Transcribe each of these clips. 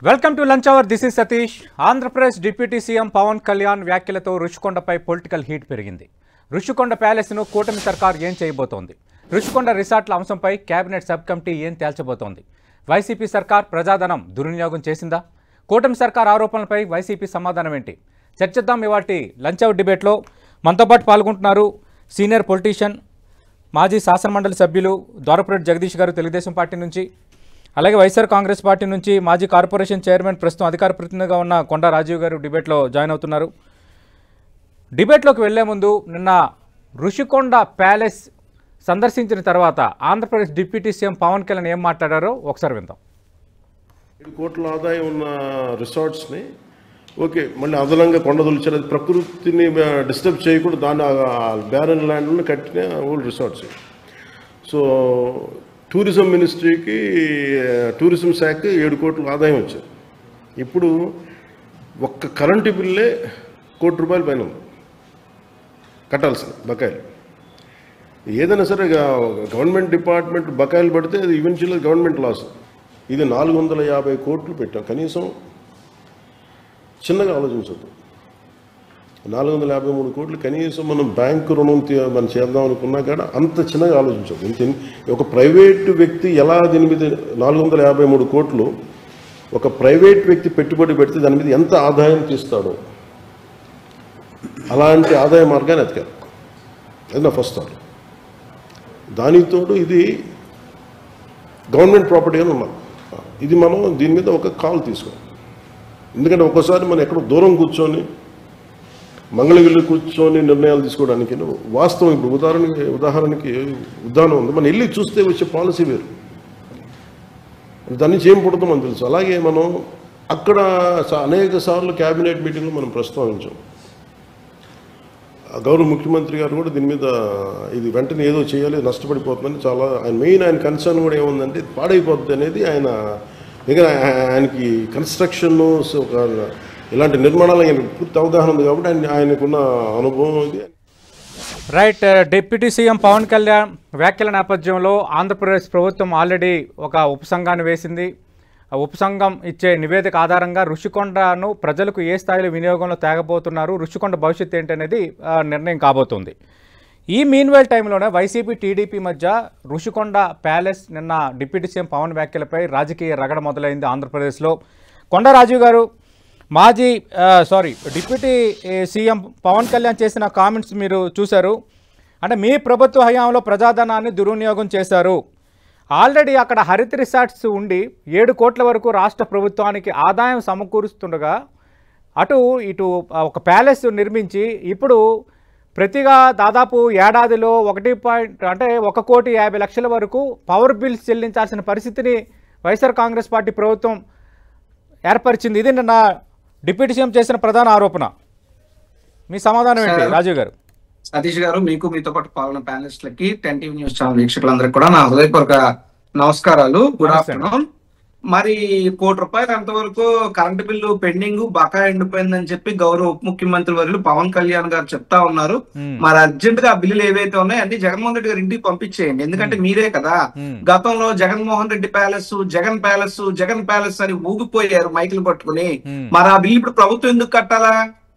Welcome to lunch hour. This is Satish. Andhra Pradesh deputy CM Pawan Kalyan వ్యాఖ్యలతో రుషికొండపై political heat పెరిగింది. రుషికొండ ప్యాలెస్ను కూటమి సర్కార్ ఏం చేయబోతోంది? రుషికొండ రిసార్ట్ల అంశంపై కేబినెట్ సబ్ కమిటీ ఏం తేల్చబోతోంది? వైసీపీ సర్కార్ ప్రజాధనం దుర్వినియోగం చేసిందా? కూటమి సర్కార్ ఆరోపణలపై వైసీపీ సమాధానం ఏంటి? చర్చిద్దాం ఇవాల్టి లంచ్ అవర్ డిబేట్లో. మనతో పాటు పాల్గొంటున్నారు సీనియర్ పొలిటీషియన్, మాజీ శాసనమండలి సభ్యులు ద్వారపురెడ్డి జగదీష్ గారు తెలుగుదేశం పార్టీ నుంచి, అలాగే వైఎస్ఆర్ కాంగ్రెస్ పార్టీ నుంచి మాజీ కార్పొరేషన్ చైర్మన్, ప్రస్తుతం అధికార ప్రతినిధిగా ఉన్న కొండా రాజీవ్ గారు డిబేట్లో జాయిన్ అవుతున్నారు. డిబేట్లోకి వెళ్లే ముందు నిన్న రుషికొండ ప్యాలెస్ సందర్శించిన తర్వాత ఆంధ్రప్రదేశ్ డిప్యూటీ సీఎం పవన్ కళ్యాణ్ ఏం మాట్లాడారో ఒకసారి విందాం. 7 కోట్ల ఆదాయం ఉన్న రిసార్ట్స్ని ఓకే మళ్ళీ అదనంగా కొండదొలిచారు. అది ప్రకృతిని డిస్టర్బ్ చేయకుండా దాన్ని బ్యారన్ ల్యాండ్లో కట్టిన ఓల్డ్ రిసార్ట్స్. సో టూరిజం మినిస్ట్రీకి, టూరిజం శాఖకి 7 కోట్ల ఆదాయం వచ్చింది. ఇప్పుడు ఒక్క కరెంటు బిల్లే ₹1 కోటి పైన ఉంది కట్టాల్సింది బకాయిలు. ఏదైనా సరే గవర్నమెంట్ డిపార్ట్మెంట్ బకాయిలు పడితే అది ఈవెన్చువల్గా గవర్నమెంట్ లాస్. ఇది 450 కోట్లు పెట్టాం. కనీసం చిన్నగా ఆలోచించద్దు. 453 కోట్లు కనీసం మనం బ్యాంకు రుణం మనం చేద్దాం అనుకున్నా కూడా అంత చిన్నగా ఆలోచించదు. ఒక ప్రైవేటు వ్యక్తి ఎలా దీని మీద 453 కోట్లు ఒక ప్రైవేట్ వ్యక్తి పెట్టుబడి పెడితే దాని మీద ఎంత ఆదాయం తీస్తాడో అలాంటి ఆదాయ మార్గాన్ని ఎతకారు. అది నా ఫస్ట్ థాట్. దానితోడు ఇది గవర్నమెంట్ ప్రాపర్టీ అని ఉన్నాం. ఇది మనం దీని మీద ఒక కాల్ తీసుకోవాలి. ఎందుకంటే ఒక్కోసారి మనం ఎక్కడో దూరం కూర్చొని మంగళగిరిలో కూర్చొని నిర్ణయాలు తీసుకోవడానికి వాస్తవం. ఇప్పుడు ఉదాహరణకి ఉదాహరణ ఉంది, మనం వెళ్ళి చూస్తే వచ్చే పాలసీ వేరు. దాని నుంచి ఏం పుడతాం మనకు తెలుసు. అలాగే మనం అక్కడ అనేక సార్లు క్యాబినెట్ మీటింగ్లో మనం ప్రస్తావించాం. గౌరవ ముఖ్యమంత్రి గారు కూడా దీని మీద ఇది వెంటనే ఏదో చేయాలి, నష్టపడిపోతుందని చాలా ఆయన కన్సర్న్ కూడా ఏముందంటే పాడైపోతుంది అనేది. ఆయనకి కన్స్ట్రక్షన్ ఇలాంటి నిర్మాణాలు ఆయన పూర్తి అవగాహన ఉంది కాబట్టి ఆయనకున్న అనుభవం ఇది. Right. Deputy CM Pawan Kalyan వ్యాఖ్యల నేపథ్యంలో ఆంధ్రప్రదేశ్ ప్రభుత్వం ఆల్రెడీ ఒక ఉపసంఘాన్ని వేసింది. ఉపసంఘం ఇచ్చే నివేదిక ఆధారంగా రుషికొండను ప్రజలకు ఏ స్థాయిలో వినియోగంలో తేగబోతున్నారు, రుషికొండ భవిష్యత్తు ఏంటనేది నిర్ణయం కాబోతుంది. ఈ మీన్వైల్ టైంలోనే వైసీపీ టీడీపీ మధ్య రుషికొండ ప్యాలెస్ నిన్న డిప్యూటీ సీఎం పవన్ వ్యాఖ్యలపై రాజకీయ రగడ మొదలైంది ఆంధ్రప్రదేశ్లో. కొండా రాజీవ్ గారు, డిప్యూటీ సీఎం పవన్ కళ్యాణ్ చేసిన కామెంట్స్ మీరు చూశారు. అంటే మీ ప్రభుత్వ హయాంలో ప్రజాధనాన్ని దుర్వినియోగం చేశారు. ఆల్రెడీ అక్కడ హరిత రిసార్ట్స్ ఉండి 7 కోట్ల వరకు రాష్ట్ర ప్రభుత్వానికి ఆదాయం సమకూరుస్తుండగా ఇటు ఒక ప్యాలెస్ నిర్మించి ఇప్పుడు ప్రతిగా దాదాపు ఏడాదిలో 1,50,00,000 వరకు పవర్ బిల్స్ చెల్లించాల్సిన పరిస్థితిని వైఎస్ఆర్ కాంగ్రెస్ పార్టీ ప్రభుత్వం ఏర్పరిచింది. ఇది నిన్న డిప్యూటీ సీఎం చేసిన ప్రధాన ఆరోపణ. మీ సమాధానం ఏంటి రాజీవ్ గారు? సతీష్ గారు, మీకు మీతో పాటు పాల్గొన్న ప్యానలిస్టులకి, 10 టీవీ న్యూస్ ఛానల్ వీక్షకులందరికీ కూడా నా హృదయపూర్వక నమస్కారాలు. Good afternoon. మరి ₹1 కోటి అంతవరకు కరెంటు బిల్లు పెండింగ్ బకాయి ఉండిపోయిందని చెప్పి గౌరవ ఉప ముఖ్యమంత్రి వర్యులు పవన్ కళ్యాణ్ గారు చెప్తా ఉన్నారు. మరి అర్జెంట్ గా ఆ బిల్లులు ఏవైతే ఉన్నాయో అన్ని జగన్మోహన్ రెడ్డి గారి ఇంటికి పంపించేయండి. ఎందుకంటే మీరే కదా గతంలో జగన్మోహన్ రెడ్డి ప్యాలెస్, జగన్ ప్యాలెస్ అని ఊగిపోయారు మైకులు పట్టుకుని. మరి ఆ బిల్లు ఇప్పుడు ప్రభుత్వం ఎందుకు కట్టాలా?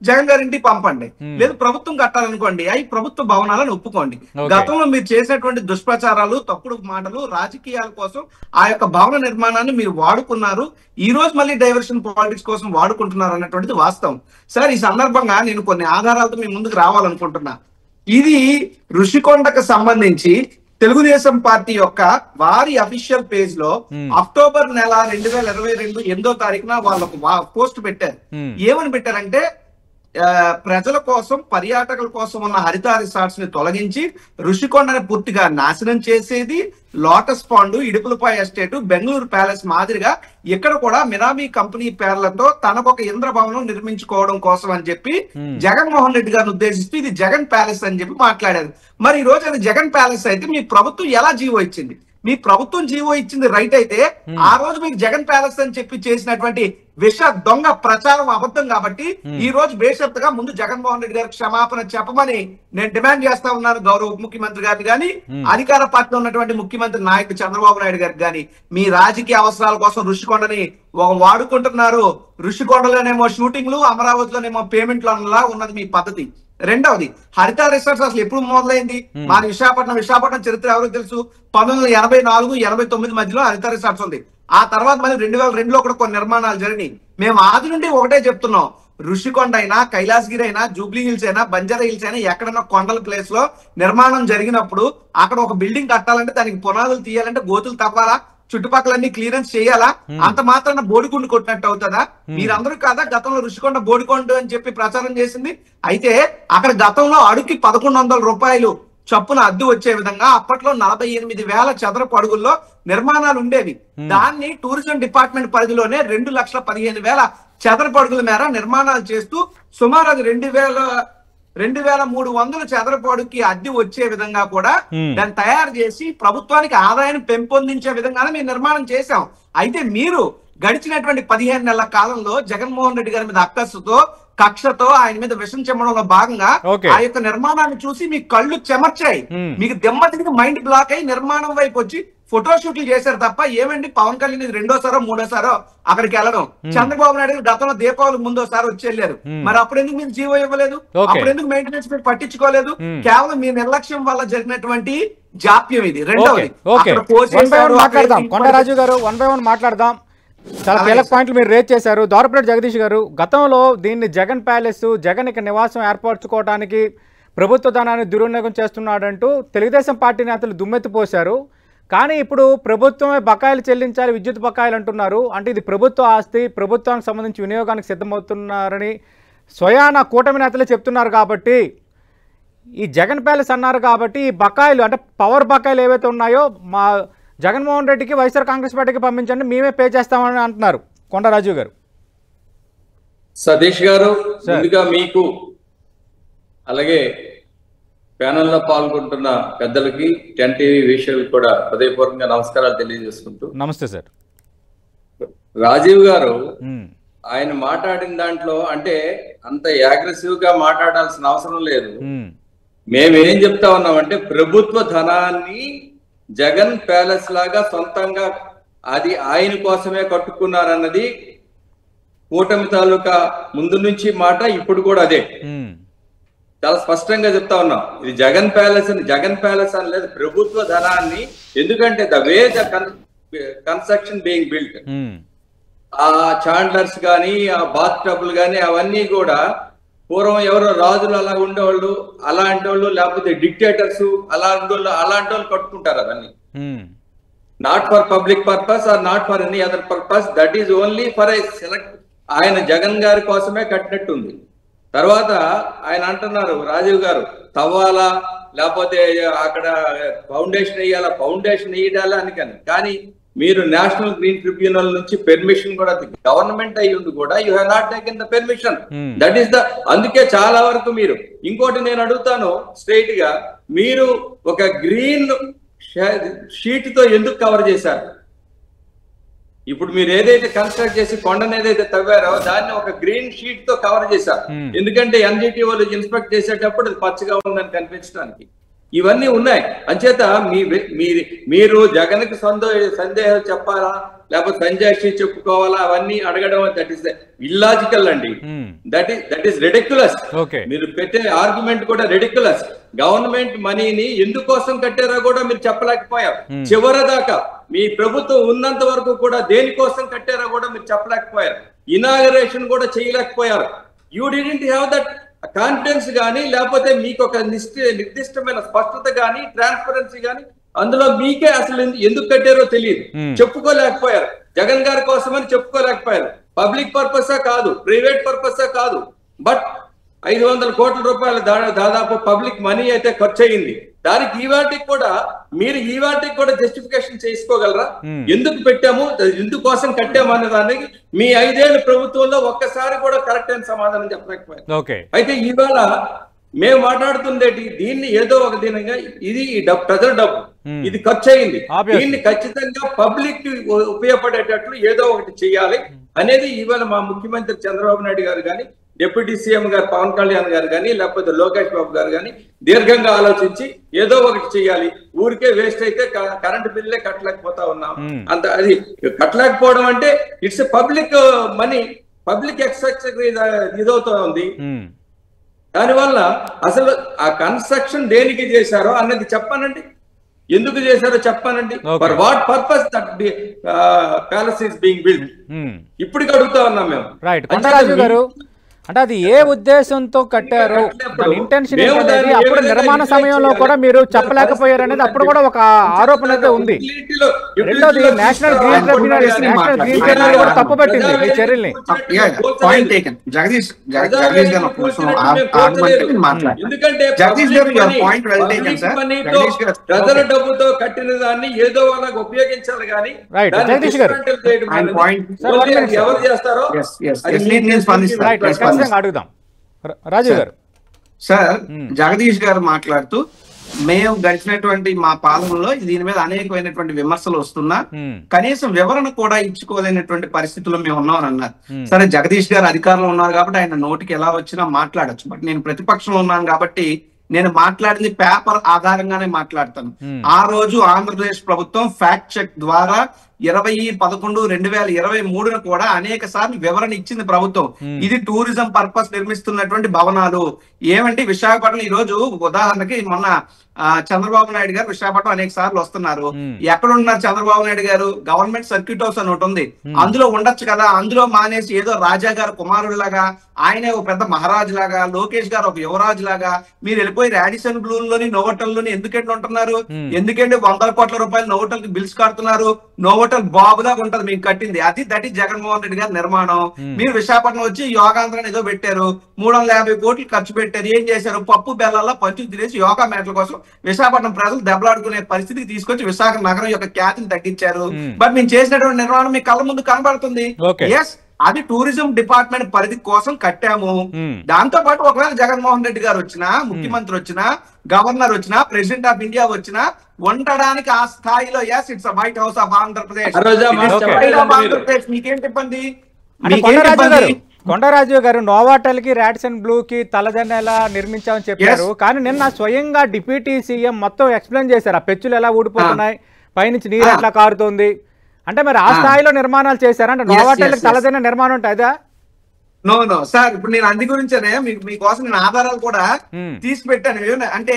జగన్ గారి ఇంటికి పంపండి. లేదు ప్రభుత్వం కట్టాలనుకోండి, అవి ప్రభుత్వ భవనాలను ఒప్పుకోండి. గతంలో మీరు చేసినటువంటి దుష్ప్రచారాలు, తప్పుడు మాటలు, రాజకీయాల కోసం ఆ యొక్క భవన నిర్మాణాన్ని మీరు వాడుకున్నారు. ఈ రోజు మళ్ళీ డైవర్షన్ పాలిటిక్స్ కోసం వాడుకుంటున్నారు అన్నటువంటిది వాస్తవం. సార్, ఈ సందర్భంగా నేను కొన్ని ఆధారాలతో మీ ముందుకు రావాలనుకుంటున్నా. ఇది రుషికొండకు సంబంధించి తెలుగుదేశం పార్టీ యొక్క వారి అఫీషియల్ పేజ్ లో అక్టోబర్ నెల 2022 8వ తారీఖున వాళ్ళకు పోస్ట్ పెట్టారు. ఏమని పెట్టారంటే, ప్రజల కోసం, పర్యాటకుల కోసం ఉన్న హరిత రిసార్ట్స్ ని తొలగించి రుషికొండని పూర్తిగా నాశనం చేసేది, lotus pond, Idupulapaya estate, Bengaluru palace మాదిరిగా ఇక్కడ కూడా మినామీ కంపెనీ పేర్లతో తనకొక ఇంద్రభవనం నిర్మించుకోవడం కోసం అని చెప్పి జగన్మోహన్ రెడ్డి గారిని ఉద్దేశిస్తూ ఇది జగన్ ప్యాలెస్ అని చెప్పి మాట్లాడారు. మరి ఈ రోజు అది జగన్ ప్యాలెస్ అయితే మీ ప్రభుత్వం ఎలా జీవో ఇచ్చింది? మీ ప్రభుత్వం జీవో ఇచ్చింది రైట్ అయితే ఆ రోజు మీకు జగన్ ప్యాలెస్ అని చెప్పి చేసినటువంటి విష దొంగ ప్రచారం అబద్ధం కాబట్టి ఈ రోజు బేషరతుగా ముందు జగన్మోహన్ రెడ్డి గారికి క్షమాపణ చెప్పమని నేను డిమాండ్ చేస్తా ఉన్నాను. గౌరవ ఉప ముఖ్యమంత్రి గారిని గాని అధికార పార్టీలో ఉన్నటువంటి ముఖ్యమంత్రి నాయకుడు చంద్రబాబు నాయుడు గారికి గాని మీ రాజకీయ అవసరాల కోసం ఋషికొండని వాడుకుంటున్నారు. ఋషికొండలోనేమో షూటింగ్లు, అమరావతిలోనేమో పేమెంట్లు అన్నలా ఉన్నది మీ పద్ధతి. రెండవది, హరిత రిసార్ట్స్ అసలు ఎప్పుడు మొదలైంది? మన విశాఖపట్నం చరిత్ర ఎవరికి తెలుసు? 1984-89 మధ్యలో హరిత రిసార్ట్స్ ఉంది. ఆ తర్వాత మళ్ళీ 2002లో కూడా కొన్ని నిర్మాణాలు జరిగినాయి. మేము ఆది నుండి ఒకటే చెప్తున్నాం, ఋషికొండ అయినా, కైలాసగిరి అయినా, జూబ్లీ హిల్స్ అయినా, బంజారా హిల్స్ అయినా, ఎక్కడైనా కొండల ప్లేస్ లో నిర్మాణం జరిగినప్పుడు అక్కడ ఒక బిల్డింగ్ కట్టాలంటే దానికి పునాదులు తీయాలంటే గోతులు తవ్వాలా, చుట్టుపక్కలన్నీ క్లియరెన్స్ చేయాలా? అంత మాత్రాన బోడిగుండు కొట్టినట్టు అవుతుందా? మీరందరూ కాదా గతంలో ఋషికొండ బోడికొండ అని చెప్పి ప్రచారం చేసింది? అయితే అక్కడ గతంలో అడుగుకి 1100 రూపాయలు చప్పున అద్దె వచ్చే విధంగా అప్పట్లో 48,000 చదరపు అడుగుల్లో నిర్మాణాలు ఉండేవి. దాన్ని టూరిజం డిపార్ట్మెంట్ పరిధిలోనే 2,15,000 చదరపు అడుగుల మేర నిర్మాణాలు చేస్తూ సుమారు అది 2,300 చదరపు అడుగుకి అద్దె వచ్చే విధంగా కూడా దాన్ని తయారు చేసి ప్రభుత్వానికి ఆదాయాన్ని పెంపొందించే విధంగానే మేము నిర్మాణం చేశాం. అయితే మీరు గడిచినటువంటి 15 నెలల కాలంలో జగన్మోహన్ రెడ్డి గారి మీద అక్కసుతో, కక్షతో ఆయన మీద విషం చెమ్మడంలో భాగంగా ఆ యొక్క నిర్మాణాన్ని చూసి మీ కళ్ళు చెమర్చాయి. మీకు దెమ్మతికి మైండ్ బ్లాక్ అయి నిర్మాణం వైపు వచ్చి ఫోటోషూట్లు చేశారు తప్ప ఏమండి పవన్ కళ్యాణ్ ఇది 2వ సారో 3వ సారో అక్కడికి వెళ్ళడం. చంద్రబాబు నాయుడు గతంలో దీపావళి ముందోసారి వచ్చి వెళ్ళారు. మరి అప్పుడు ఎందుకు మీరు జీవో ఇవ్వలేదు? అప్పుడు ఎందుకు మెయింటెనెన్స్ మీరు పట్టించుకోలేదు? కేవలం మీ నిర్లక్ష్యం వల్ల జరిగినటువంటి జాప్యం ఇది. రెండవది, కొండరాజు గారు 1 by 1 మాట్లాడదాం. చాలా కీలక పాయింట్లు మీరు రేజ్ చేశారు. దోరపరెడ్డి జగదీష్ గారు, గతంలో దీన్ని జగన్ ప్యాలెస్, జగన్ ఇక నివాసం ఏర్పరచుకోవడానికి ప్రభుత్వ ధనాన్ని దుర్వినియోగం చేస్తున్నాడంటూ తెలుగుదేశం పార్టీ నేతలు దుమ్మెత్తిపోశారు. కానీ ఇప్పుడు ప్రభుత్వమే బకాయిలు చెల్లించాలి, విద్యుత్ బకాయిలు అంటున్నారు. అంటే ఇది ప్రభుత్వ ఆస్తి, ప్రభుత్వానికి సంబంధించి వినియోగానికి సిద్ధమవుతున్నారని స్వయాన కూటమి నేతలే చెప్తున్నారు. కాబట్టి ఈ జగన్ ప్యాలెస్ అన్నారు కాబట్టి ఈ బకాయిలు అంటే పవర్ బకాయిలు ఏవైతే ఉన్నాయో మా జగన్మోహన్ రెడ్డికి, వైఎస్ఆర్ కాంగ్రెస్ పార్టీకి పంపించండి, మేమే పే చేస్తామని అంటున్నారు కొండరాజు గారు. సతీష్ గారు, ముందుగా మీకు అలాగే ప్యానెల్లో పాల్గొంటున్న పెద్దలకి, 10 టీవీ వీక్షకులకు కూడా హృదయపూర్వకంగా నమస్కారాలు తెలియజేసుకుంటూ. నమస్తే సార్. రాజీవ్ గారు ఆయన మాట్లాడిన దాంట్లో అంటే అంత అగ్రెసివ్ గా మాట్లాడాల్సిన అవసరం లేదు. మేమేం చెప్తా ఉన్నామంటే ప్రభుత్వ ధనాన్ని జగన్ ప్యాలెస్ లాగా సొంతంగా అది ఆయన కోసమే కట్టుకున్నారన్నది కూటమి తాలూకా ముందు నుంచి మాట, ఇప్పుడు కూడా అదే చాలా స్పష్టంగా చెప్తా ఉన్నాం. ఇది జగన్ ప్యాలెస్ అని లేదు, ప్రభుత్వ ధనాన్ని. ఎందుకంటే the way the construction being built, ఆ చాండ్లర్స్ కానీ, ఆ బాత్ టబ్లు కానీ అవన్నీ కూడా పూర్వం ఎవరో రాజులు అలా ఉండేవాళ్ళు, అలాంటి వాళ్ళు, లేకపోతే డిక్టేటర్స్ అలాంటి వాళ్ళు కట్టుకుంటారు. అవన్నీ not for public purpose or not for any other purpose, that is only for a select. ఆయన జగన్ గారి కోసమే కట్టినట్టుంది. తర్వాత ఆయన అంటున్నారు రాజీవ్ గారు, తవ్వాలా లేకపోతే అక్కడ ఫౌండేషన్ వేయాలా, ఫౌండేషన్ వేయాలా అని. కానీ మీరు నేషనల్ గ్రీన్ ట్రిబ్యునల్ నుంచి పెర్మిషన్ కూడా గవర్నమెంట్ అయ్యి ఉండి కూడా you have not taken the permission. That is the, అందుకే చాలా వరకు మీరు, ఇంకోటి నేను అడుగుతాను స్ట్రైట్ గా, మీరు ఒక గ్రీన్ షీట్ తో ఎందుకు కవర్ చేశారు? ఇప్పుడు మీరు ఏదైతే కన్స్ట్రక్ట్ చేసి కొండను ఏదైతే తవ్వారో దాన్ని ఒక గ్రీన్ షీట్ తో కవర్ చేశారు. ఎందుకంటే ఎన్జిటి వాళ్ళు ఇన్స్పెక్ట్ చేసేటప్పుడు అది పచ్చగా ఉందని కనిపించడానికి. ఇవన్నీ ఉన్నాయి. అంచేత మీరు జగన్కి సందేహం చెప్పాలా లేకపోతే సంజయ్ చెప్పుకోవాలా, అవన్నీ అడగడం దట్ ఈస్ ఇల్లాజికల్ అండి. That is ridiculous. మీరు పెట్టే ఆర్గ్యుమెంట్ కూడా రెడిక్యులస్. గవర్నమెంట్ మనీని ఎందుకోసం కట్టారో కూడా మీరు చెప్పలేకపోయారు. చివరిదాకా మీ ప్రభుత్వం ఉన్నంత వరకు కూడా దేనికోసం కట్టారో కూడా మీరు చెప్పలేకపోయారు. ఇనాగరేషన్ కూడా చేయలేకపోయారు. You didn't have that confidence కానీ, లేకపోతే మీకు ఒక నిర్దిష్టమైన స్పష్టత కానీ, ట్రాన్స్పరెన్సీ కానీ అందులో మీకే అసలు ఎందుకు కట్టారో తెలియదు, చెప్పుకోలేకపోయారు. జగన్ గారి కోసమని చెప్పుకోలేకపోయారు. పబ్లిక్ పర్పసా కాదు, ప్రైవేట్ పర్పసా కాదు, బట్ 500 కోట్ల రూపాయలు దాదాపు పబ్లిక్ మనీ అయితే ఖర్చు అయ్యింది. దానికి ఈవాటికి కూడా జస్టిఫికేషన్ చేసుకోగలరా? ఎందుకు పెట్టాము, ఎందుకోసం కట్టాము అనే దానికి మీ 5 ఏళ్ల ప్రభుత్వంలో ఒక్కసారి కూడా కరెక్ట్ అయిన సమాధానం చెప్పలేకపోయారు. అయితే ఇవాళ మేము మాట్లాడుతుండేటి దీన్ని ఏదో ఒక దినంగా ఇది ప్రజల డబ్బు, ఇది ఖర్చు అయింది, దీన్ని ఖచ్చితంగా పబ్లిక్ కి ఉపయోగపడేటట్లు ఏదో ఒకటి చేయాలి. అనేది ఇవాళ మా ముఖ్యమంత్రి చంద్రబాబు నాయుడు గారు కానీ, డిప్యూటీ సీఎం గారు పవన్ కళ్యాణ్ గారు కానీ, లేకపోతే లోకేష్ బాబు గారు కానీ దీర్ఘంగా ఆలోచించి ఏదో ఒకటి చేయాలి. ఊరికే వేస్ట్ అయితే కరెంట్ బిల్లే కట్టలేకపోతా ఉన్నాం. అంత అది కట్టలేకపోవడం అంటే it's public money, public expect ఇదవుతా ఉంది. దానివల్ల అసలు ఆ కన్స్ట్రక్షన్ దేనికి చేశారో అన్నది చెప్పానండి, ఎందుకు చేశారో చెప్పానండి. For what purpose that palace is being build ఇప్పటికి అడుగుతా ఉన్నాం మేము. రైట్ కొండరాజు గారు, అంటే అది ఏ ఉద్దేశంతో కట్టారు, ఇంటెన్షన్ ఏంటనేది అప్పుడు నిర్మాణ సమయంలో కూడా మీరు చెప్పలేకపోయారు అనేది అప్పుడు కూడా ఒక ఆరోపణ అయితే ఉంది. రెండోది నేషనల్ గ్రీన్ ట్రిబ్యునల్ కూడా తప్పు పట్టింది మీ చర్యల్ని. ప్రజల డబ్బుతో కట్టిన దాన్ని ఏదో వాళ్ళకి ఉపయోగించాలి కానీ జగదీష్ గారు ఎవరు చేస్తారో అడుగుదాం. రాజు గారు సార్, జగదీష్ గారు మాట్లాడుతూ మేము గడిచినటువంటి మా పాలనలో దీని మీద అనేకమైనటువంటి విమర్శలు వస్తున్నా కనీసం వివరణ కూడా ఇచ్చుకోలేనటువంటి పరిస్థితుల్లో మేము ఉన్నామని అన్నారు. సరే, జగదీష్ గారు అధికారంలో ఉన్నారు కాబట్టి ఆయన నోటికి ఎలా వచ్చినా మాట్లాడచ్చు. బట్ నేను ప్రతిపక్షంలో ఉన్నాను కాబట్టి నేను మాట్లాడింది పేపర్ ఆధారంగానే మాట్లాడతాను. ఆ రోజు ఆంధ్రప్రదేశ్ ప్రభుత్వం ఫ్యాక్ట్ చెక్ ద్వారా 20/11/2023 కూడా అనేక సార్లు వివరణ ఇచ్చింది ప్రభుత్వం. ఇది టూరిజం పర్పస్ నిర్మిస్తున్నటువంటి భవనాలు. ఏమంటే విశాఖపట్నం ఈ రోజు ఉదాహరణకి మొన్న చంద్రబాబు నాయుడు గారు విశాఖపట్నం అనేక సార్లు వస్తున్నారు. ఎక్కడ ఉన్నారు చంద్రబాబు నాయుడు గారు? గవర్నమెంట్ సర్క్యూట్ హౌస్ అని ఒకటి ఉంది, అందులో ఉండొచ్చు కదా. అందులో మానేసి ఏదో రాజా గారు కుమారుడిలాగా, ఆయనే ఒక పెద్ద మహారాజు లాగా, లోకేష్ గారు ఒక యువరాజు లాగా మీరు వెళ్ళిపోయి రాడిసన్ బ్లూ లోని నోవోటల్ లోని ఎందుకంటే ఉంటున్నారు? ఎందుకంటే 100 కోట్ల రూపాయలు నోవోటల్ కి బిల్స్ కడుతున్నారు. నోవోటల్ బాబులాగా ఉంటది మీకు కట్టింది. దట్ ఈస్ జగన్మోహన్ రెడ్డి గారి నిర్మాణం. మీరు విశాఖపట్నం వచ్చి యోగాంధ్రాన్ని ఏదో పెట్టారు, 350 కోట్లు ఖర్చు పెట్టారు. ఏం చేశారు? పప్పు బెల్లాల్లో పంచులు తినేసి యోగా మేటల కోసం విశాఖపట్నం ప్రజలు దెబ్బలాడుకునే పరిస్థితికి తీసుకొచ్చి విశాఖ నగరం యొక్క ఖ్యాతిని తగ్గించారు. బట్ మేము చేసినటువంటి నిర్మాణం మీ కళ్ళ ముందు కనబడుతుంది. ఎస్, అది టూరిజం డిపార్ట్మెంట్ పరిధి కోసం కట్టాము. దాంతో పాటు ఒకవేళ జగన్మోహన్ రెడ్డి గారు వచ్చినా, ముఖ్యమంత్రి వచ్చినా, గవర్నర్ వచ్చినా, ప్రెసిడెంట్ ఆఫ్ ఇండియా వచ్చినా ఉండడానికి ఆ స్థాయిలో yes it's white house of Andhra Pradesh. మీకేంటి ఇబ్బంది? కొండరాజు గారు నోవాటెల్ కి రాడిసన్ బ్లూ కి తలదన్న ఎలా నిర్మించామని చెప్పారు, కానీ నిన్న స్వయంగా డిప్యూటీ సీఎం మొత్తం ఎక్స్ప్లెయిన్ చేశారు. ఆ పెచ్చులు ఎలా ఊడిపోతున్నాయి, పైనుంచి నీరు ఎట్లా కారుతోంది అంటే మరి ఆ స్థాయిలో నిర్మాణాలు చేశారంటే నోవాటెల్ కి తలదన్న నిర్మాణం ఉంటుందా? నో సార్, ఇప్పుడు నేను అందు గురించేనే మీకోసం నేను ఆధారాలు కూడా తీసి పెట్టాను. అంటే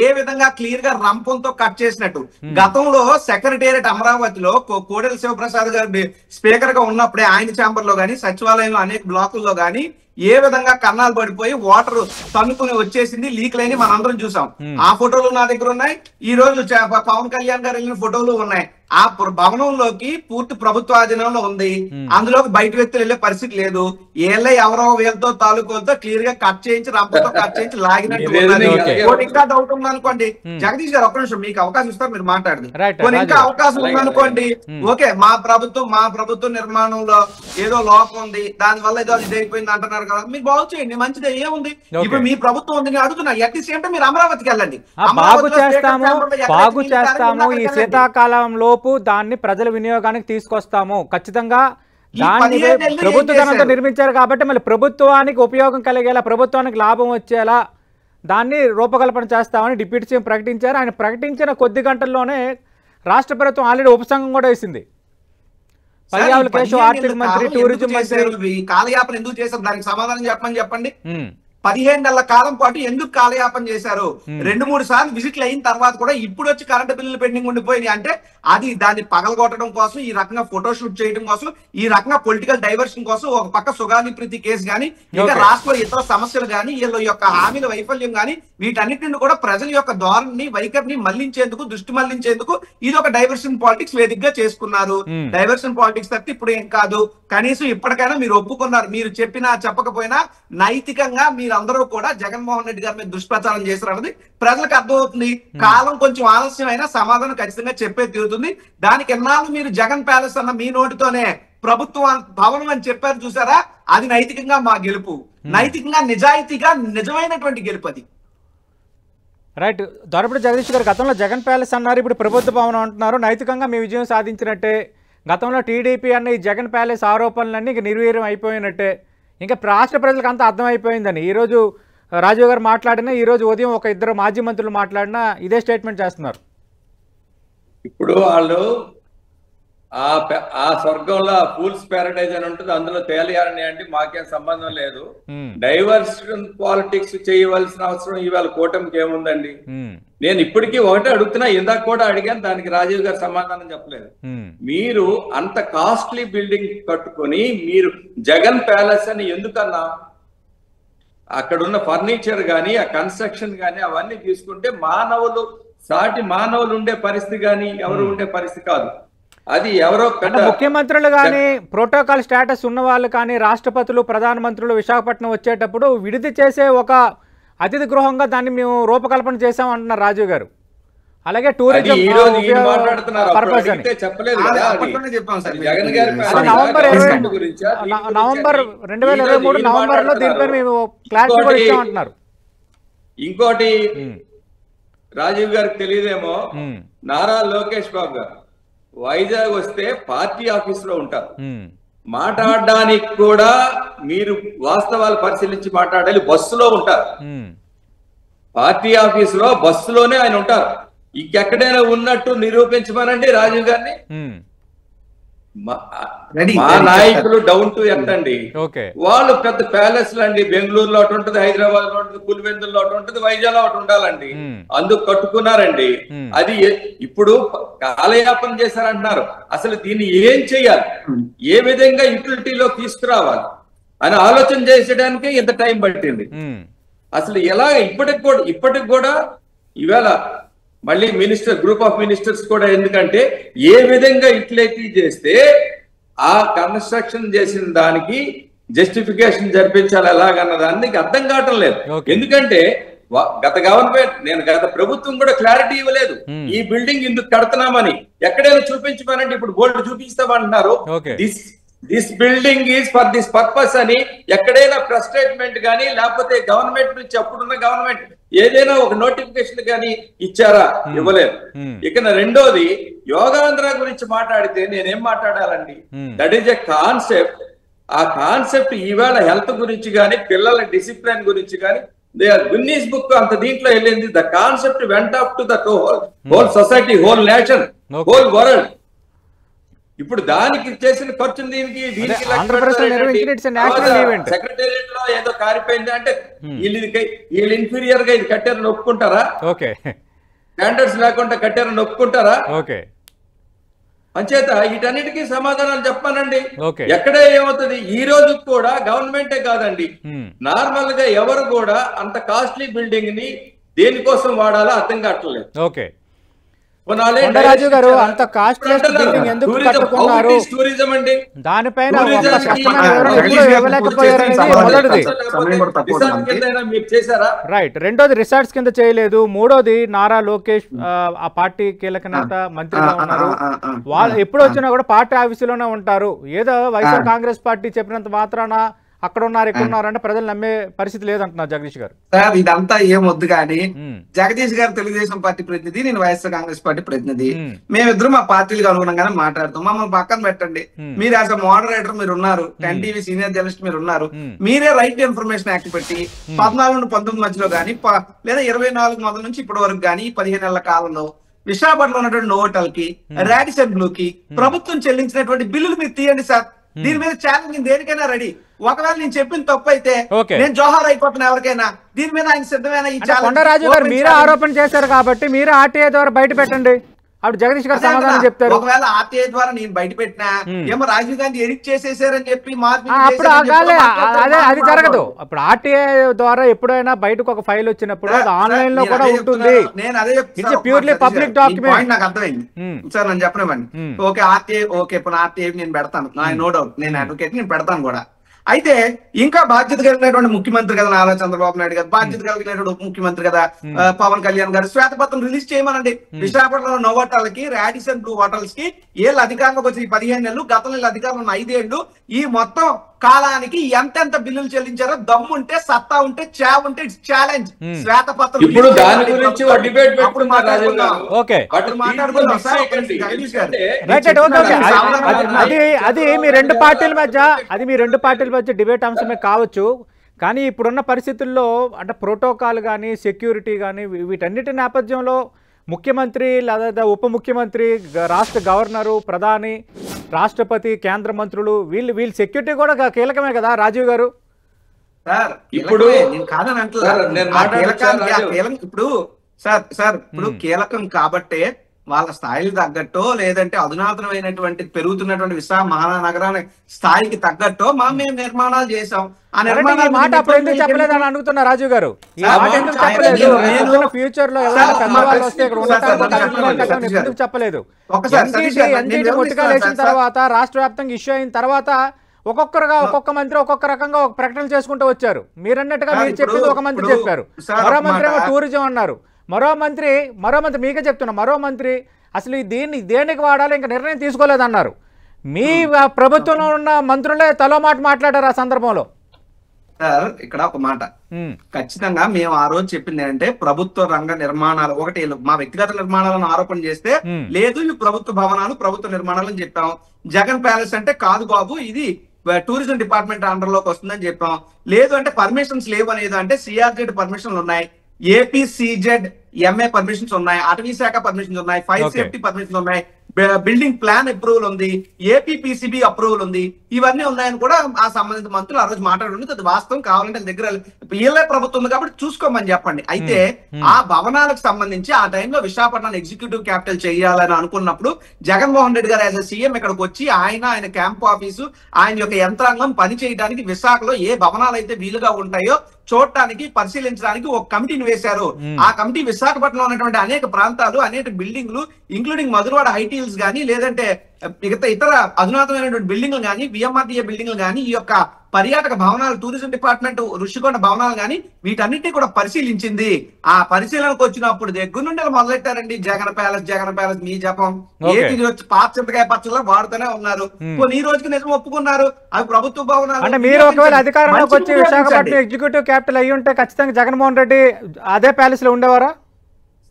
ఏ విధంగా క్లియర్ గా రంపంతో కట్ చేసినట్టు. గతంలో సెక్రటేరియట్ అమరావతిలో కోడెల శివప్రసాద్ గారు స్పీకర్ గా ఉన్నప్పుడే ఆయన ఛాంబర్ లో గానీ, సచివాలయంలో అనేక బ్లాకుల్లో గానీ ఏ విధంగా కన్నాలు పడిపోయి వాటర్ తన్నుకుని వచ్చేసింది, లీక్లైన మనందరం చూసాం. ఆ ఫోటోలు నా దగ్గర ఉన్నాయి. ఈ రోజు పవన్ కళ్యాణ్ గారు వెళ్ళిన ఫోటోలు ఉన్నాయి. ఆ భవనంలోకి పూర్తి ప్రభుత్వ ఆధీనంలో ఉంది. అందులోకి బయట వ్యక్తులు వెళ్ళే పరిస్థితి లేదు. ఏళ్ళ ఎవరో వీళ్ళతో తాలూకులతో క్లియర్ గా కట్ చేయించి, రంపంతో కట్ చేయించి లాగినట్టు ఇంకా డౌట్ ఉందనుకోండి, జగదీష్ గారు ఒక్క నిమిషం మీకు అవకాశం ఇస్తారు, మీరు మాట్లాడదు. ఇంకా అవకాశం ఉందనుకోండి, ఓకే మా ప్రభుత్వం నిర్మాణంలో ఏదో లోపం ఉంది, దాని వల్ల ఏదో ఇది అయిపోయింది అంటున్నారు కదా, మీరు బాగు చేయండి, మంచిదే, ఏముంది. ఇప్పుడు మీ ప్రభుత్వం ఉంది నేను అడుగుతున్నా, అట్లీస్ట్ ఏంటంటే మీరు అమరావతికి వెళ్ళండి, బాగు చేస్తాము ఈ శీతాకాలంలో దాన్ని ప్రజల వినియోగానికి తీసుకొస్తాము ఖచ్చితంగా. దాన్ని ప్రభుత్వ ధనంతో నిర్మించారు కాబట్టి మళ్ళీ ప్రభుత్వానికి ఉపయోగం కలిగేలా, ప్రభుత్వానికి లాభం వచ్చేలా దాన్ని రూపకల్పన చేస్తామని డిప్యూటీ సీఎం ప్రకటించారు. ఆయన ప్రకటించిన కొద్ది గంటల్లోనే రాష్ట్ర ప్రభుత్వం ఆల్రెడీ ఉపసంఘం కూడా వేసింది. పర్యావరణ కేశవ్ ఆర్థిక మంత్రి, టూరిజం మంత్రి కాలయాపన ఎందుకు చేశారు? దానికి సమాధానం చెప్పండి. 15 నెలల కాలం పాటు ఎందుకు కాలయాపన చేశారు? 2-3 సార్లు విజిట్లు అయిన తర్వాత కూడా ఇప్పుడు వచ్చి కరెంటు బిల్లులు పెండింగ్ ఉండిపోయినాయి అంటే అది దాన్ని పగలగొట్టడం కోసం, ఈ రకంగా ఫోటోషూట్ చేయడం కోసం, ఈ రకంగా పొలిటికల్ డైవర్షన్ కోసం ఒక పక్క సుగాలి ప్రీతి కేసు గానీ, ఇంకా రాష్ట్రంలో ఇతర సమస్యలు గానీ, వీళ్ళ యొక్క హామీల వైఫల్యం గానీ, వీటన్నిటిని కూడా ప్రజల యొక్క ధోరణిని, వైఖరిని మళ్లించేందుకు, దృష్టి మళ్లించేందుకు ఇది ఒక డైవర్షన్ పాలిటిక్స్ వేదికగా చేసుకున్నారు. డైవర్షన్ పాలిటిక్స్ తప్ప ఇప్పుడు ఏం కాదు. కనీసం ఇప్పటికైనా మీరు ఒప్పుకున్నారు. మీరు చెప్పినా చెప్పకపోయినా నైతికంగా మీరందరూ కూడా జగన్మోహన్ రెడ్డి గారి మీద దుష్ప్రచారం చేశారన్నది ప్రజలకు అర్థమవుతుంది. కాలం కొంచెం ఆలస్యం అయినా సమాధానం ఖచ్చితంగా చెప్పే తీరుతుంది. దానికి ఎన్నాళ్ళు మీరు జగన్ ప్యాలెస్ అన్న మీ నోటితోనే ప్రభుత్వ భవనం అని చెప్పారు చూసారా, అది నైతికంగా మా గెలుపు. నైతికంగా, నిజాయితీగా నిజమైనటువంటి గెలుపు అది. రైట్. దొరపటి జగదీష్ గారు గతంలో జగన్ ప్యాలెస్ అన్నారు, ఇప్పుడు ప్రభుత్వ భవనం అంటున్నారు. నైతికంగా మీ విజయం సాధించినట్టే, గతంలో టీడీపీ అన్న ఈ జగన్ ప్యాలెస్ ఆరోపణలన్నీ ఇంక నిర్వీర్యం అయిపోయినట్టే, ఇంకా రాష్ట్ర ప్రజలకు అంతా అర్థమైపోయిందని ఈరోజు రాజీవ్ గారు మాట్లాడినా, ఈరోజు ఉదయం ఒక ఇద్దరు మాజీ మంత్రులు మాట్లాడినా ఇదే స్టేట్మెంట్ చేస్తున్నారు. ఇప్పుడు వాళ్ళు ఆ స్వర్గంలో ఫూల్స్ ప్యారడైజ్ అని ఉంటుంది, అందులో తేలియాలని అంటే మాకేం సంబంధం లేదు. డైవర్షన్ పాలిటిక్స్ చేయవలసిన అవసరం ఇవాళ కూటమికి ఏముందండి? నేను ఇప్పటికీ ఒకటే అడుగుతున్నా, ఇందాక కూడా అడిగాను, దానికి రాజీవ్ గారు సమాధానం చెప్పలేదు. మీరు అంత కాస్ట్లీ బిల్డింగ్ కట్టుకొని మీరు జగన్ ప్యాలెస్ అని ఎందుకన్నా? అక్కడున్న ఫర్నిచర్ కానీ ఆ కన్స్ట్రక్షన్ కానీ అవన్నీ తీసుకుంటే సాటి మానవులు ఉండే పరిస్థితి కానీ ఎవరు ఉండే పరిస్థితి కాదు. అది ఎవరో ముఖ్యమంత్రులు కానీ ప్రోటోకాల్ స్టేటస్ ఉన్న వాళ్ళు కానీ రాష్ట్రపతులు ప్రధానమంత్రులు విశాఖపట్నం వచ్చేటప్పుడు విడిది చేసే ఒక అతిథి గృహంగా దాన్ని మేము రూపకల్పన చేసాం అంటున్నారు రాజీవ్ గారు. అలాగే టూరిజం నవంబర్ 2023 నవంబర్లో దీనిపై మేము క్లారిటీ కూడా ఇచ్చామంటున్నారు. ఇంకోటి రాజీవ్ గారికి తెలియదేమో, నారా లోకేష్ బాబు గారు వైజాగ్ వస్తే పార్టీ ఆఫీస్ లో ఉంటారు. మాట్లాడడానికి కూడా మీరు వాస్తవాలు పరిశీలించి మాట్లాడాలి. బస్సులో ఉంటారు, పార్టీ ఆఫీస్ లో బస్సులోనే ఆయన ఉంటారు. ఇంకెక్కడైనా ఉన్నట్టు నిరూపించమనండి రాజీవ్ గారిని. మా నాయకులు డౌన్ టు ఎర్త్ అండి. వాళ్ళు పెద్ద ప్యాలెస్ అండి, బెంగళూరులో ఒకటి ఉంటుంది, హైదరాబాద్ లో ఉంటుంది, పులివెందుల్లో ఒకటి ఉంటుంది, వైజాగ్ లో ఒకటి ఉండాలండి. అందుకు కట్టుకున్నారండి. అది ఇప్పుడు కాలయాపన చేశారంటున్నారు. అసలు దీన్ని ఏం చెయ్యాలి, ఏ విధంగా యూటిలిటీలో తీసుకురావాలి అని ఆలోచన చేసేయడానికి ఇంత టైం పట్టింది. అసలు ఎలా ఇప్పటికి కూడా ఇవాళ మళ్ళీ గ్రూప్ ఆఫ్ మినిస్టర్స్ కూడా, ఎందుకంటే ఏ విధంగా యూటిలిటీ చేస్తే ఆ కన్స్ట్రక్షన్ చేసిన దానికి జస్టిఫికేషన్ జరిపించాలి ఎలాగన్న దానికి అర్థం కావటం లేదు. ఎందుకంటే గత ప్రభుత్వం కూడా క్లారిటీ ఇవ్వలేదు. ఈ బిల్డింగ్ ఇందుకు కడుతున్నామని ఎక్కడైనా చూపించమనంటే ఇప్పుడు బోర్డు చూపిస్తామంటున్నారు. This building is for this purpose అని ఎక్కడైనా ప్రెస్ స్టేట్మెంట్ కానీ లేకపోతే గవర్నమెంట్ నుంచి అప్పుడున్న గవర్నమెంట్ ఏదైనా ఒక నోటిఫికేషన్ కానీ ఇచ్చారా? ఇవ్వలేదు. ఇక రెండోది యోగాంధ్ర గురించి మాట్లాడితే నేనేం మాట్లాడాలండి? That is a concept. ఆ కాన్సెప్ట్ ఈవేళ హెల్త్ గురించి కానీ పిల్లల డిసిప్లిన్ గురించి కానీ గిన్నీస్ బుక్ అంత దీంట్లో వెళ్ళింది. The concept went up to the whole society, whole nation, whole world. ఇప్పుడు దానికి చేసిన ఖర్చు దీనికి సెక్రటేరియట్ లో ఏదో కారిపోయింది అంటే వీళ్ళు ఇన్ఫీరియర్ గా ఇది కట్టారని ఒప్పుకుంటారా? స్టాండర్డ్స్ లేకుండా కట్టారని ఒప్పుకుంటారా? అంచేత వీటన్నిటికీ సమాధానాలు చెప్పానండి. ఎక్కడే ఏమవుతుంది, ఈ రోజు కూడా గవర్నమెంటే కాదండి, నార్మల్ గా ఎవరు కూడా అంత కాస్ట్లీ బిల్డింగ్ ని దేనికోసం వాడాలో అర్థం కావట్లేదు. కొండరాజు గారు అంత కాస్ట్లెస్ బిల్డింగ్ ఎందుకు కట్టుకున్నారు, దానిపైన రైట్. రెండోది రిసార్ట్స్ కింద చేయలేదు. మూడోది నారా లోకేష్ ఆ పార్టీ కీలక నేత మంత్రిగా ఉన్నారు. వాళ్ళు ఎప్పుడు వచ్చినా కూడా పార్టీ ఆఫీసులోనే ఉంటారు. ఏదో వైఎస్ఆర్ కాంగ్రెస్ పార్టీ చెప్పినంత మాత్రాన అక్కడ ఉన్నారు ఇక్కడ ఉన్నారు అంటే ప్రజలు నమ్మే పరిస్థితి లేదంటున్నారు జగదీష్ గారు. సార్ ఇదంతా ఏమొద్దు కానీ, జగదీష్ గారు తెలుగుదేశం పార్టీ ప్రతినిధి, నేను వైఎస్ఆర్ కాంగ్రెస్ పార్టీ ప్రతినిధి. మేమిద్దరు మా పార్టీలకు అనుగుణంగానే మాట్లాడుతాం. మమ్మల్ని పక్కన పెట్టండి. మీరు యాజ్ అ మోడరేటర్ మీరు ఉన్నారు, 10 TV సీనియర్ జర్నలిస్ట్ మీరు ఉన్నారు. మీరే రైట్ ఇన్ఫర్మేషన్ యాక్ట్ పెట్టి 14 నుండి 19 మధ్యలో గానీ లేదా 24 మొదల నుంచి ఇప్పటి వరకు గానీ 15 నెలల కాలంలో విశాఖపట్నంలో ఉన్నటువంటి నోవోటల్ కి, రాడిసన్ బ్లూ కి ప్రభుత్వం చెల్లించినటువంటి బిల్లులు మీరు తీయండి సార్. దీని మీద ఛాలెంజ్ దేనికైనా రెడీ. ఒకవేళ నేను చెప్పిన తప్పు అయితే నేను జోహార్ అయిపోతున్నా ఎవరికైనా. దీని మీద ఆయన సిద్ధమైన ఈ కొండరాజు గారు మీరే ఆరోపణ చేశారు కాబట్టి మీరు ఆర్టీఐ ద్వారా బయట పెట్టండి. అప్పుడు జగదీష్ గారు సమాధానం చెప్తారు. ఒకవేళ ఆర్టీఐ ద్వారా నేను బయట పెట్టినా ఏమో రాజీవ్ గాంధీ ఎడిట్ చేసేసారని చెప్పి అది జరగదు. అప్పుడు ఆర్టీఐ ద్వారా ఎప్పుడైనా బయటకు ఒక ఫైల్ వచ్చినప్పుడు అది ఆన్లైన్ లో కూడా ఉంటుంది. నేను అదే చెప్తాను, ప్యూర్లీ పబ్లిక్ డాక్యుమెంట్. నాకు అర్థమైంది సార్, నేను చెప్పనివ్వండి. ఓకే ఆర్టీఐ, ఓకే ఇప్పుడు ఆర్టీఐ నేను పెడతాను, నో డౌట్, నేను అడ్వకేట్ నేను పెడతాను కూడా. అయితే ఇంకా బాధ్యత కలిగినటువంటి ముఖ్యమంత్రి కదా నారా చంద్రబాబు నాయుడు గారు, బాధ్యత కలిగినటువంటి ఉప ముఖ్యమంత్రి కదా పవన్ కళ్యాణ్ గారు శ్వేతపత్రం రిలీజ్ చేయమనండి. విశాఖపట్నంలో నోవోటల్కి, రాడిసన్ బ్లూ హోటల్స్ కి ఏళ్ళు అధికారంలోకి వచ్చి 15 నెలలు, గతంలో అధికారంలో 5 ఏళ్లు ఈ మొత్తం కాలానికి ఎంతెంత బిల్లులు చెల్లించారో దమ్ముంటే సత్తా ఉంటే ఉంటే ఛాలెంజ్ శ్వేతపత్రం ఇప్పుడు దాని గురించి డిబేట్ అప్పుడు మాట్లాడుకుందాం. ఓకే అప్పుడు మాట్లాడుకుందాం సార్. జగదీష్ గారు. రైట్ రైట్ ఓకే ఓకే అది మీ రెండు పార్టీల మధ్య డిబేట్ అంశమే కావచ్చు. కానీ ఇప్పుడున్న పరిస్థితుల్లో అంటే ప్రోటోకాల్ కానీ సెక్యూరిటీ కానీ వీటన్నిటి నేపథ్యంలో ముఖ్యమంత్రి లేదా ఉప ముఖ్యమంత్రి, రాష్ట్ర గవర్నరు, ప్రధాని, రాష్ట్రపతి, కేంద్ర మంత్రులు వీళ్ళు సెక్యూరిటీ కూడా కీలకమే కదా రాజీవ్ గారు. సార్ ఇప్పుడు నేను కాదని అంటలేదు. ఇప్పుడు ఇప్పుడు కీలకం కాబట్టే వాళ్ళ స్థాయికి తగ్గట్టో లేదంటే అధునాతనమైనటువంటి పెరుగుతున్నటువంటి విశాఖ మహానగరానికి స్థాయికి తగ్గట్టో మేము నిర్మాణాలు చేసాం. ఆ నిర్మాణాలు మాట అప్పుడు ఎందుకు చెప్పలేదని అడుగుతున్నా రాజీవ్ గారు. ఈ మాట ఎందుకు చెప్పలేదు? ఫ్యూచర్ లో ఎవరైనా పెద్దవాళ్ళు వస్తే ఇక్కడ ఎందుకు చెప్పలేదు? ఎన్టీటీ మొట్టిగా లేచిన తర్వాత రాష్ట్ర వ్యాప్తంగా ఇష్యూ అయిన తర్వాత ఒక్కొక్క మంత్రి ఒక్కొక్క రకంగా ఒక ప్రకటనలు చేసుకుంటూ వచ్చారు. మీరన్నట్టుగా మీరు చెప్పింది ఒక మంత్రి చెప్పారు, మరో మంత్రి ఏమో టూరిజం అన్నారు, మరో మంత్రి మీకే చెప్తున్నా, మరో మంత్రి అసలు దేనికి వాడాలి ఇంకా నిర్ణయం తీసుకోలేదన్నారు. మీ ప్రభుత్వంలో ఉన్న మంత్రులే తలో మాట మాట్లాడారు ఆ సందర్భంలో. సార్ ఇక్కడ ఒక మాట ఖచ్చితంగా మేము ఆ రోజు చెప్పింది ఏంటంటే ప్రభుత్వ రంగ నిర్మాణాలు ఒకటి మా వ్యక్తిగత నిర్మాణాలను ఆరోపణ చేస్తే లేదు ఇవి ప్రభుత్వ భవనాలు ప్రభుత్వ నిర్మాణాలని చెప్పాం. జగన్ ప్యాలెస్ అంటే కాదు బాబు ఇది టూరిజం డిపార్ట్మెంట్ అండర్ లోకి వస్తుందని చెప్పాం. లేదు అంటే పర్మిషన్స్ లేవు అనేది అంటే సిఆర్జెడ్ పర్మిషన్లు ఉన్నాయి, ఏపీసీజెడ్ ఎంఏ పర్మిషన్స్ ఉన్నాయి, అటవీ శాఖ పర్మిషన్స్ ఉన్నాయి, ఫైర్ సేఫ్టీ పర్మిషన్స్ ఉన్నాయి, బిల్డింగ్ ప్లాన్ అప్రూవల్ ఉంది, ఏపీపీసీబీ అప్రూవల్ ఉంది. ఇవన్నీ ఉన్నాయని కూడా ఆ సంబంధిత మంత్రులు ఆ రోజు మాట్లాడుతుంది. అది వాస్తవం. కావాలంటే దగ్గర వీళ్ళే ప్రభుత్వం ఉంది కాబట్టి చూసుకోమని చెప్పండి. అయితే ఆ భవనాలకు సంబంధించి ఆ టైంలో విశాఖపట్నం ఎగ్జిక్యూటివ్ క్యాపిటల్ చేయాలని అనుకున్నప్పుడు జగన్మోహన్ రెడ్డి గారు యాజ్ సీఎం ఇక్కడికి వచ్చి ఆయన క్యాంప్ ఆఫీసు ఆయన యొక్క యంత్రాంగం పని చేయడానికి విశాఖలో ఏ భవనాలు అయితే వీలుగా ఉంటాయో చూడటానికి పరిశీలించడానికి ఒక కమిటీని వేశారు. ఆ కమిటీ విశాఖపట్నంలో ఉన్నటువంటి అనేక ప్రాంతాలు అనేక బిల్డింగ్లు ఇంక్లూడింగ్ మధురవాడ హైటీల్స్ గానీ లేదంటే మిగతా ఇతర అధునాతమైనటువంటి బిల్డింగ్లు కానీ విఎంఆర్డీఏ బిల్డింగ్లు కానీ ఈ యొక్క పర్యాటక భవనాలు టూరిజం డిపార్ట్మెంట్ ఋషికొండ భవనాలు కానీ వీటన్నిటిని కూడా పరిశీలించింది. ఆ పరిశీలనకు వచ్చినప్పుడు దగ్గర నుండి మొదలెట్టారండి జగన్ ప్యాలెస్ మీ జపం ఏది వచ్చి పాచింతకాయ పచ్చలా వాడుతూనే ఉన్నారు. ఈ రోజుకి నిజం ఒప్పుకున్నారు అవి ప్రభుత్వ భవనాలు. అంటే మీరు ఒకవేళ అధికారంలోకి వచ్చి విశాఖపట్నం ఎగ్జిక్యూటివ్ క్యాపిటల్ అయ్యి ఉంటే ఖచ్చితంగా జగన్మోహన్ రెడ్డి అదే ప్యాలెస్ లో ఉండేవారా?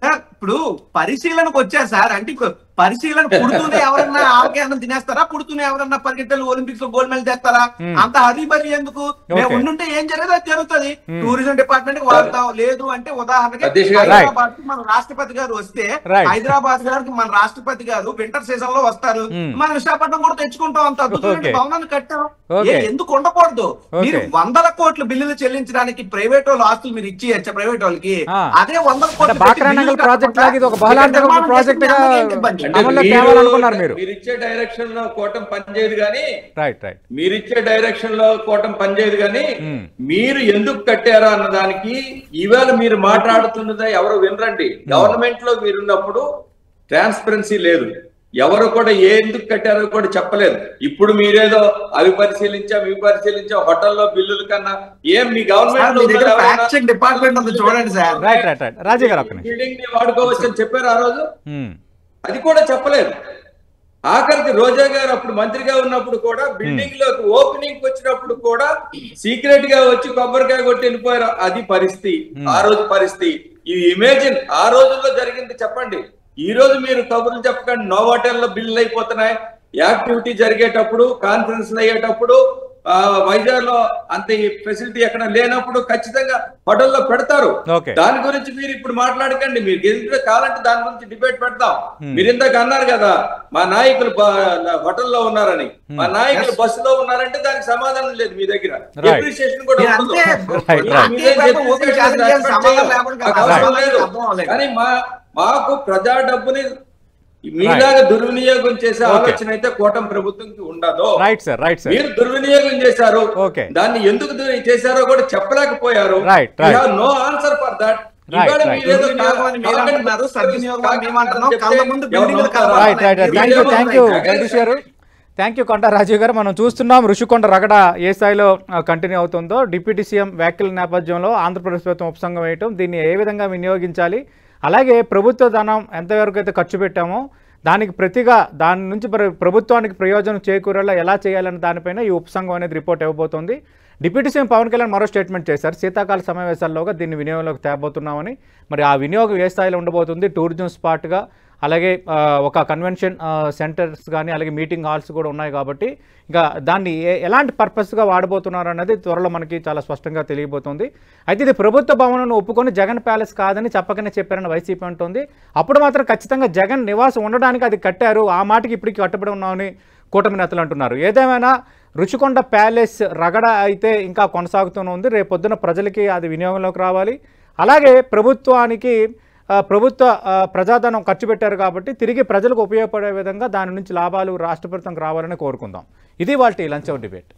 సార్ ఇప్పుడు పరిశీలనకు వచ్చారు సార్. అంటే ఇప్పుడు పరిశీలన పుడుతూనే ఎవరన్నా ఆవకాయనం తినేస్తారా? పుడుతూనే ఎవరన్నా పరిగెట్టలు ఒలింపిక్స్ లో గోల్డ్ మెడల్ తెస్తారా? అంత హరిబరి ఎందుకు? మేము ఉండుంటే ఏం జరిగేది అది జరుగుతుంది. టూరిజం డిపార్ట్మెంట్ వాడతాం. లేదు అంటే ఉదాహరణకి హైదరాబాద్ కి మన రాష్ట్రపతి గారు వస్తే హైదరాబాద్ గారికి మన రాష్ట్రపతి గారు వింటర్ సీజన్ లో వస్తారు. మన విశాఖపట్నం కూడా తెచ్చుకుంటాం. అంత అద్భుతమైన భవనాన్ని కట్టాం. ఎందుకు ఉండకూడదు? మీరు 100 కోట్ల బిల్లులు చెల్లించడానికి ప్రైవేట్ వాళ్ళు ఆస్తులు మీరు ఇచ్చేయచ్చా ప్రైవేట్ వాళ్ళకి? అదే 100 కోట్ల ప్రాజెక్ట్ లాగా ఇది ఒక బహుళార్థక ప్రాజెక్ట్ గా మీరిచ్చే డైరెక్షన్ లో కూటమి పనిచేయదు కానీ మీరిచ్చే డైరెక్షన్ లో కూటమి పనిచేయదు కానీ మీరు ఎందుకు కట్టారో అన్న దానికి ఇవాళ మీరు మాట్లాడుతున్నదా ఎవరు వినరండి. గవర్నమెంట్ లో మీరున్నప్పుడు ట్రాన్స్పరెన్సీ లేదు, ఎవరు కూడా ఎందుకు కట్టారో కూడా చెప్పలేదు. ఇప్పుడు మీరేదో అవి పరిశీలించాం హోటల్లో బిల్లుల కన్నా ఏం మీ గవర్నమెంట్ డిపార్ట్మెంట్ చూడండి సార్ బిల్డింగ్ ని వాడుకోవచ్చు అని చెప్పారు ఆ రోజు. అది కూడా చెప్పలేదు. ఆఖరికి రోజా గారు అప్పుడు మంత్రిగా ఉన్నప్పుడు కూడా బిల్డింగ్ లోకి ఓపెనింగ్ వచ్చినప్పుడు కూడా సీక్రెట్ గా వచ్చి కొబ్బరికాయ కొట్టి వెళ్ళిపోయారు. అది పరిస్థితి, ఆ రోజు పరిస్థితి. ఈ ఇమేజిన్ ఆ రోజుల్లో జరిగింది చెప్పండి. ఈ రోజు మీరు కబుర్లు చెప్పకండి. నో హోటల్లో బిల్లులు అయిపోతున్నాయి. యాక్టివిటీ జరిగేటప్పుడు కాన్ఫరెన్స్లు అయ్యేటప్పుడు వైజాగ్ లో అంత ఫెసిలిటీ ఎక్కడ లేనప్పుడు ఖచ్చితంగా హోటల్లో పెడతారు. దాని గురించి మీరు ఇప్పుడు మాట్లాడకండి. మీరు గెలిస్తే కావాలంటే దాని గురించి డిబేట్ పెడతాం. మీరు ఇందాక అన్నారు కదా మా నాయకులు హోటల్లో ఉన్నారని. మా నాయకులు బస్సులో ఉన్నారంటే దానికి సమాధానం లేదు మీ దగ్గర. అప్రిసియేషన్ కూడా కానీ మాకు ప్రజా డబ్బుని మీలాగా దుర్వినియోగం చేసే ఆలోచన అయితే కూటమి ప్రభుత్వంకి ఉండదు. మీరు దుర్వినియోగం చేశారు. దాన్ని ఎందుకు చేశారో కూడా చెప్పలేకపోయారు. No answer for that. Thank you Konda Rajeev గారు. మనం చూస్తున్నాం ఋషికొండ రగడ ఏ స్థాయిలో కంటిన్యూ అవుతుందో. డిప్యూటీ సీఎం వ్యాఖ్యల నేపథ్యంలో ఆంధ్రప్రదేశ్ ప్రభుత్వం ఉపసంఘం వేయటం, దీన్ని ఏ విధంగా వినియోగించాలి, అలాగే ప్రభుత్వ ధనం ఎంతవరకు అయితే ఖర్చు పెట్టామో దానికి ప్రతిగా దాని నుంచి ప్రభుత్వానికి ప్రయోజనం చేకూరేలా ఎలా చేయాలనే దానిపైన ఈ ఉపసంఘం అనేది రిపోర్ట్ ఇవ్వబోతోంది. డిప్యూటీ సీఎం పవన్ కళ్యాణ్ మరో స్టేట్మెంట్ చేశారు. శీతాకాల సమావేశాల్లోగా దీన్ని వినియోగంలోకి తేబోతున్నామని. మరి ఆ వినియోగం ఏ స్థాయిలో ఉండబోతుంది, టూరిజం స్పాట్గా, అలాగే ఒక కన్వెన్షన్ సెంటర్స్ కానీ అలాగే మీటింగ్ హాల్స్ కూడా ఉన్నాయి కాబట్టి ఇంకా దాన్ని ఎలాంటి పర్పస్గా వాడబోతున్నారు అన్నది త్వరలో మనకి చాలా స్పష్టంగా తెలియబోతుంది. అయితే ఇది ప్రభుత్వ భవనం ఒప్పుకొని జగన్ ప్యాలెస్ కాదని చెప్పకనే చెప్పారని వైసీపీ అంటోంది. అప్పుడు మాత్రం ఖచ్చితంగా జగన్ నివాసం ఉండడానికి అది కట్టారు, ఆ మాటకి ఇప్పటికీ కట్టుబడి ఉన్నామని కూటమి నేతలు అంటున్నారు. ఏదేమైనా రుషికొండ ప్యాలెస్ రగడ అయితే ఇంకా కొనసాగుతూనే ఉంది. రేపొద్దున ప్రజలకి అది వినియోగంలోకి రావాలి. అలాగే ప్రభుత్వానికి ప్రజాధనం ఖర్చు పెట్టారు కాబట్టి తిరిగి ప్రజలకు ఉపయోగపడే విధంగా దాని నుంచి లాభాలు రాష్ట్ర ప్రభుత్వంకి రావాలని కోరుకుందాం. ఇది వాటి లంచ్ అవర్ డిబేట్.